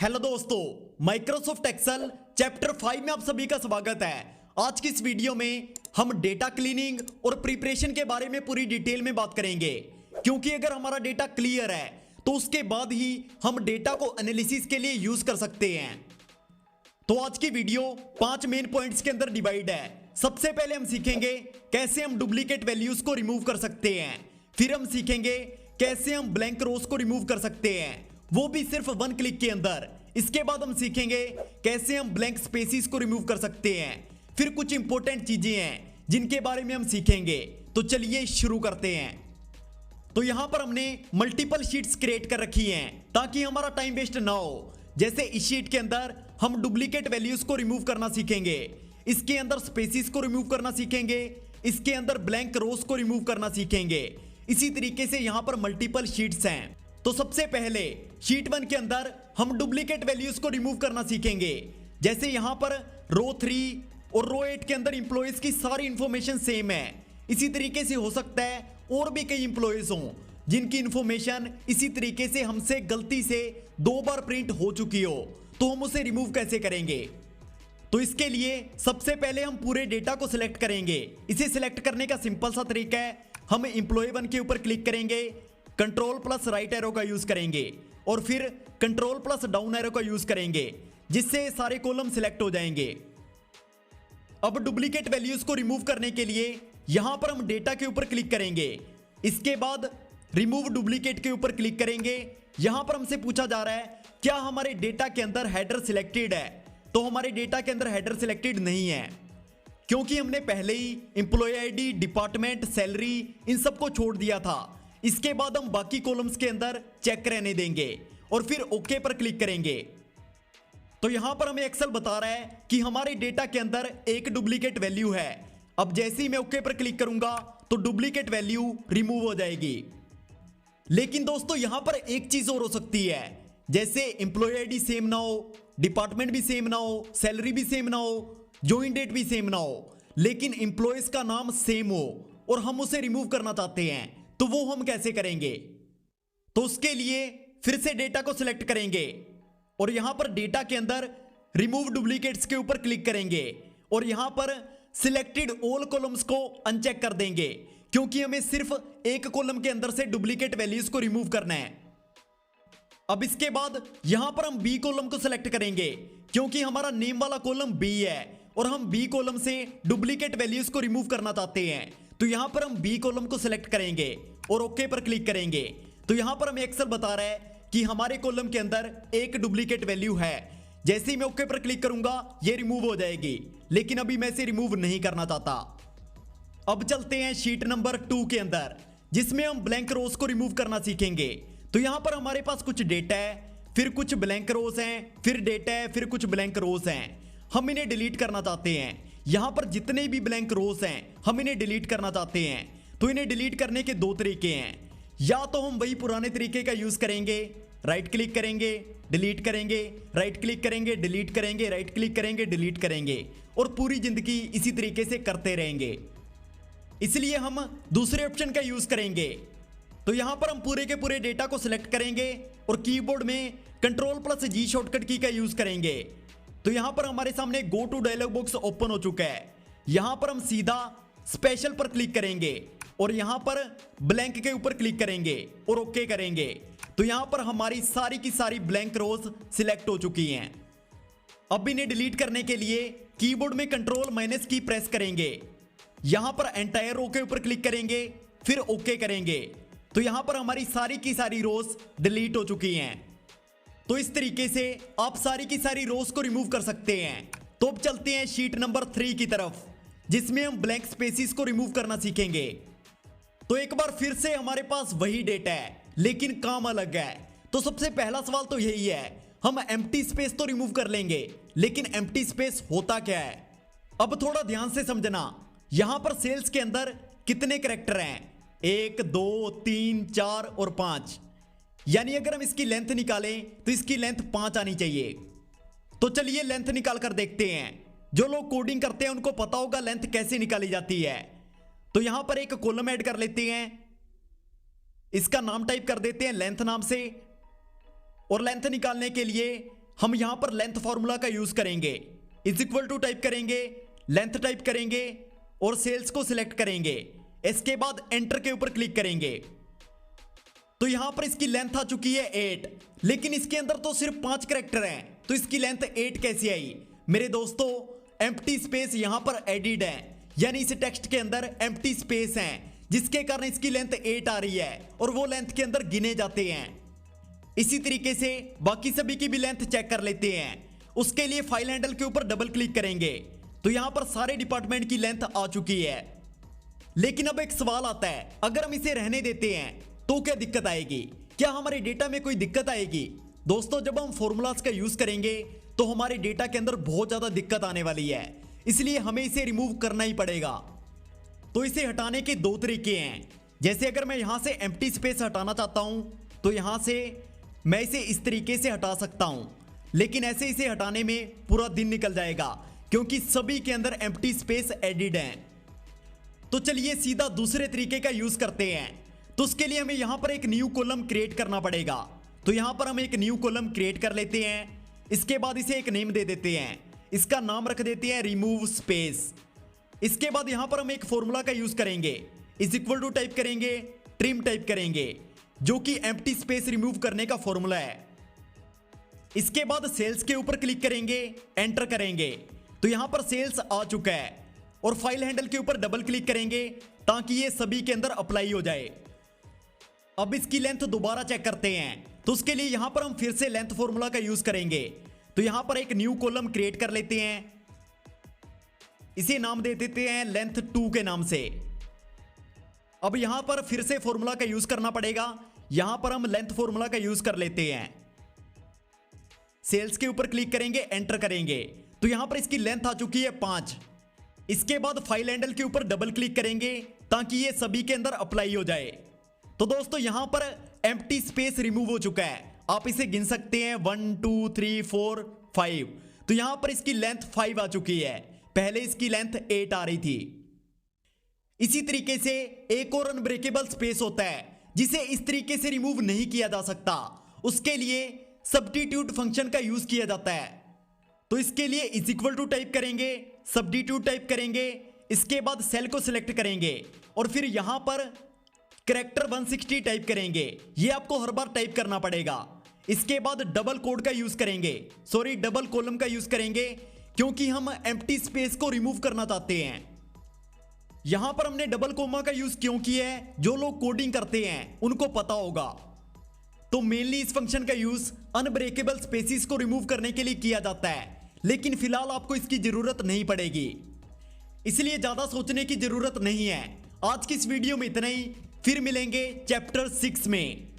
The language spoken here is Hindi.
हेलो दोस्तों, माइक्रोसॉफ्ट एक्सेल चैप्टर 5 में आप सभी का स्वागत है। आज की इस वीडियो में हम डेटा क्लीनिंग और प्रिपरेशन के बारे में पूरी डिटेल में बात करेंगे, क्योंकि अगर हमारा डेटा क्लियर है तो उसके बाद ही हम डेटा को एनालिसिस के लिए यूज कर सकते हैं। तो आज की वीडियो 5 मेन पॉइंट्स के अंदर डिवाइड है। सबसे पहले हम सीखेंगे कैसे हम डुप्लीकेट वैल्यूज को रिमूव कर सकते हैं, फिर हम सीखेंगे कैसे हम ब्लैंक रोज को रिमूव कर सकते हैं, वो भी सिर्फ 1 क्लिक के अंदर। इसके बाद हम सीखेंगे कैसे हम ब्लैंक स्पेसिस को रिमूव कर सकते हैं। फिर कुछ इंपॉर्टेंट चीजें हैं जिनके बारे में हम सीखेंगे। तो चलिए शुरू करते हैं। तो यहां पर हमने मल्टीपल शीट्स क्रिएट कर रखी हैं ताकि हमारा टाइम वेस्ट ना हो। जैसे इस शीट के अंदर हम डुप्लीकेट वैल्यूज को रिमूव करना सीखेंगे, इसके अंदर स्पेसिस को रिमूव करना सीखेंगे, इसके अंदर ब्लैंक रोज को रिमूव करना सीखेंगे। इसी तरीके से यहां पर मल्टीपल शीट्स हैं। तो सबसे पहले शीट 1 के अंदर हम डुप्लीकेट वैल्यूज को रिमूव करना सीखेंगे। जैसे यहां पर रो 3 और रो 8 के अंदर इंप्लॉइज की सारी इंफॉर्मेशन सेम है। इसी तरीके से हो सकता है और भी कई इंप्लॉइज हों जिनकी इंफॉर्मेशन इसी तरीके से हमसे गलती से 2 बार प्रिंट हो चुकी हो, तो हम उसे रिमूव कैसे करेंगे। तो इसके लिए सबसे पहले हम पूरे डेटा को सिलेक्ट करेंगे। इसे सिलेक्ट करने का सिंपल सा तरीका है, हम एम्प्लॉय 1 के ऊपर क्लिक करेंगे, कंट्रोल प्लस राइट एरो का यूज करेंगे और फिर कंट्रोल प्लस डाउन एरो का यूज करेंगे, जिससे सारे कॉलम सिलेक्ट हो जाएंगे। अब डुप्लीकेट वैल्यूज को रिमूव करने के लिए यहां पर हम डेटा के ऊपर क्लिक करेंगे, इसके बाद रिमूव डुप्लीकेट के ऊपर क्लिक करेंगे। यहां पर हमसे पूछा जा रहा है क्या हमारे डेटा के अंदर हेडर सिलेक्टेड है, तो हमारे डेटा के अंदर हेडर सिलेक्टेड नहीं है, क्योंकि हमने पहले ही एम्प्लॉय आईडी, डिपार्टमेंट, सैलरी इन सबको छोड़ दिया था। इसके बाद हम बाकी कॉलम्स के अंदर चेक रहने देंगे और फिर ओके पर क्लिक करेंगे। तो यहां पर हमें एक्सेल बता रहा है कि हमारे डेटा के अंदर एक डुप्लीकेट वैल्यू है। अब जैसे ही मैं ओके पर क्लिक करूंगा तो डुप्लीकेट वैल्यू रिमूव हो जाएगी। लेकिन दोस्तों यहां पर एक चीज और हो सकती है, जैसे एम्प्लॉय आईडी सेम ना हो, डिपार्टमेंट भी सेम ना हो, सैलरी भी सेम ना हो, ज्वाइन डेट भी सेम ना हो, लेकिन एम्प्लॉयज का नाम सेम हो और हम उसे रिमूव करना चाहते हैं, तो वो हम कैसे करेंगे। तो उसके लिए फिर से डेटा को सिलेक्ट करेंगे और यहां पर डेटा के अंदर रिमूव डुप्लीकेट्स के ऊपर क्लिक करेंगे और यहां पर सिलेक्टेड ऑल कॉलम्स को अनचेक कर देंगे, क्योंकि हमें सिर्फ एक कॉलम के अंदर से डुप्लीकेट वैल्यूज को रिमूव करना है। अब इसके बाद यहां पर हम बी कॉलम को सिलेक्ट करेंगे, क्योंकि हमारा नेम वाला कॉलम बी है और हम बी कॉलम से डुप्लीकेट वैल्यूज को रिमूव करना चाहते हैं। तो यहां पर हम बी कॉलम को सिलेक्ट करेंगे और ओके पर क्लिक करेंगे। तो यहां पर हमें एक्सेल बता रहा है कि हमारे कॉलम के अंदर एक डुप्लीकेट वैल्यू है। जैसे ही मैं ओके पर क्लिक करूंगा ये रिमूव हो जाएगी, लेकिन अभी मैं इसे रिमूव नहीं करना चाहता। अब चलते हैं शीट नंबर 2 के अंदर, जिसमें हम ब्लैंक रोज को रिमूव करना सीखेंगे। तो यहां पर हमारे पास कुछ डेटा है, फिर कुछ ब्लैंक रोज हैं, फिर डेटा है, फिर कुछ ब्लैंक रोज हैं। हम इन्हें डिलीट करना चाहते हैं। यहां पर जितने भी ब्लैंक रोज हैं हम इन्हें डिलीट करना चाहते हैं। तो इन्हें डिलीट करने के 2 तरीके हैं। या तो हम वही पुराने तरीके का यूज करेंगे, राइट क्लिक करेंगे, डिलीट करेंगे, राइट क्लिक करेंगे, डिलीट करेंगे, राइट क्लिक करेंगे, डिलीट करेंगे, और पूरी जिंदगी इसी तरीके से करते रहेंगे। इसलिए हम दूसरे ऑप्शन का यूज करेंगे। तो यहां पर हम पूरे के पूरे डेटा को सिलेक्ट करेंगे और कीबोर्ड में कंट्रोल प्लस जी शॉर्टकट की का यूज करेंगे। तो यहां पर हमारे सामने go to dialog box open हो चुका है। यहां पर हम सीधा स्पेशल पर क्लिक करेंगे और यहां पर ब्लैंक के ऊपर क्लिक करेंगे और ओके करेंगे। तो यहां पर हमारी सारी की सारी ब्लैंक रोज सिलेक्ट हो चुकी हैं। अब इन्हें डिलीट करने के लिए कीबोर्ड में कंट्रोल माइनस की प्रेस करेंगे। यहां पर एंटायर रो के ऊपर क्लिक करेंगे, फिर ओके करेंगे। तो यहां पर हमारी सारी की सारी रोज डिलीट हो चुकी हैं। तो इस तरीके से आप सारी की सारी रोज को रिमूव कर सकते हैं। तो अब चलते हैं शीट नंबर 3 की तरफ, जिसमें हम ब्लैंक स्पेसिस को रिमूव करना सीखेंगे। तो एक बार फिर से हमारे पास वही डेटा है, लेकिन काम अलग है। तो सबसे पहला सवाल तो यही है, हम एम्प्टी स्पेस तो रिमूव कर लेंगे, लेकिन एम्प्टी स्पेस होता क्या है। अब थोड़ा ध्यान से समझना, यहां पर सेल्स के अंदर कितने कैरेक्टर हैं, 1 2 3 4 और 5। यानी अगर हम इसकी लेंथ निकालें तो इसकी लेंथ 5 आनी चाहिए। तो चलिए लेंथ निकाल कर देखते हैं। जो लोग कोडिंग करते हैं उनको पता होगा लेंथ कैसे निकाली जाती है। तो यहां पर एक कॉलम ऐड कर लेते हैं, इसका नाम टाइप कर देते हैं लेंथ नाम से, और लेंथ निकालने के लिए हम यहां पर लेंथ फॉर्मूला का यूज करेंगे। इज इक्वल टू टाइप करेंगे, लेंथ टाइप करेंगे और सेल्स को सिलेक्ट करेंगे। इसके बाद एंटर के ऊपर क्लिक करेंगे तो यहां पर इसकी लेंथ आ चुकी है 8, लेकिन इसके अंदर तो सिर्फ 5 कैरेक्टर हैं, तो इसकी लेंथ 8 कैसे आई? मेरे दोस्तों, एम्प्टी स्पेस यहां पर एडिड है, यानी इस टेक्स्ट के अंदर एम्प्टी स्पेस है, जिसके कारण इसकी लेंथ 8 आ रही है और वो लेंथ के अंदर गिने जाते हैं। इसी तरीके से बाकी सभी की भी लेंथ चेक कर लेते हैं। उसके लिए फाइल हैंडल के ऊपर डबल क्लिक करेंगे तो यहां पर सारे डिपार्टमेंट की लेंथ आ चुकी है। लेकिन अब एक सवाल आता है, अगर हम इसे रहने देते हैं तो क्या दिक्कत आएगी? क्या हमारे डेटा में कोई दिक्कत आएगी? दोस्तों, जब हम फॉर्मूलाज का यूज करेंगे तो हमारे डेटा के अंदर बहुत ज्यादा दिक्कत आने वाली है, इसलिए हमें इसे रिमूव करना ही पड़ेगा। तो इसे हटाने के 2 तरीके हैं। जैसे अगर मैं यहां से एम्प्टी स्पेस हटाना चाहता हूं तो यहां से मैं इसे इस तरीके से हटा सकता हूं, लेकिन ऐसे इसे हटाने में पूरा दिन निकल जाएगा क्योंकि सभी के अंदर एम्प्टी स्पेस एडिड है। तो चलिए सीधा दूसरे तरीके का यूज करते हैं। तो उसके लिए हमें यहां पर एक न्यू कॉलम क्रिएट करना पड़ेगा। तो यहां पर हम एक न्यू कॉलम क्रिएट कर लेते हैं। इसके बाद इसे एक नेम दे देते हैं, इसका नाम रख देते हैं रिमूव स्पेस। इसके बाद यहां पर हम एक फॉर्मूला का यूज करेंगे। इज इक्वल टू टाइप करेंगे, ट्रिम टाइप करेंगे, जो कि एम्प्टी स्पेस रिमूव करने का फॉर्मूला है। इसके बाद सेल्स के ऊपर क्लिक करेंगे, एंटर करेंगे तो यहां पर सेल्स आ चुका है और फाइल हैंडल के ऊपर डबल क्लिक करेंगे ताकि ये सभी के अंदर अप्लाई हो जाए। अब इसकी लेंथ दोबारा चेक करते हैं, तो उसके लिए यहां पर हम फिर से लेंथ फॉर्मूला का यूज करेंगे। तो यहां पर एक न्यू कॉलम क्रिएट कर लेते हैं, इसे नाम दे देते हैं लेंथ 2 के नाम से। अब यहां पर फिर से फॉर्मूला का यूज करना पड़ेगा। यहां पर हम लेंथ फॉर्मूला का यूज कर लेते हैं। सेल्स के ऊपर क्लिक करेंगे, एंटर करेंगे तो यहां पर इसकी लेंथ आ चुकी है 5। इसके बाद फाइल हैंडल के ऊपर डबल क्लिक करेंगे ताकि ये सभी के अंदर अप्लाई हो जाए। तो दोस्तों, यहां पर एम्प्टी स्पेस रिमूव हो चुका है। आप इसे गिन सकते हैं 1 2 3 4 5। तो यहां पर इसकी लेंथ 5 आ चुकी है, पहले इसकी लेंथ 8 आ रही थी। इसी तरीके से एक और अनब्रेकेबल स्पेस होता है जिसे इस तरीके से रिमूव नहीं किया जा सकता। उसके लिए सब्स्टिट्यूट फंक्शन का यूज किया जाता है। तो इसके लिए इज इक्वल टू टाइप करेंगे, सब्स्टिट्यूट टाइप करेंगे, इसके बाद सेल को सिलेक्ट करेंगे और फिर यहां पर कैरेक्टर 160 टाइप करेंगे। ये आपको हर बार टाइप करना पड़ेगा। इसके बाद डबल कोड का यूज करेंगे, डबल कॉलम का यूज करेंगे, क्योंकि हम एम्प्टी स्पेस को रिमूव करना चाहते हैं। यहां पर हमने डबल कोमा का यूज क्यों किया है, जो लोग कोडिंग करते हैं उनको पता होगा। तो मेनली इस फंक्शन का यूज अनब्रेकेबल स्पेसिस को रिमूव करने के लिए किया जाता है, लेकिन फिलहाल आपको इसकी जरूरत नहीं पड़ेगी, इसलिए ज्यादा सोचने की जरूरत नहीं है। आज की इस वीडियो में इतना ही, फिर मिलेंगे चैप्टर 6 में।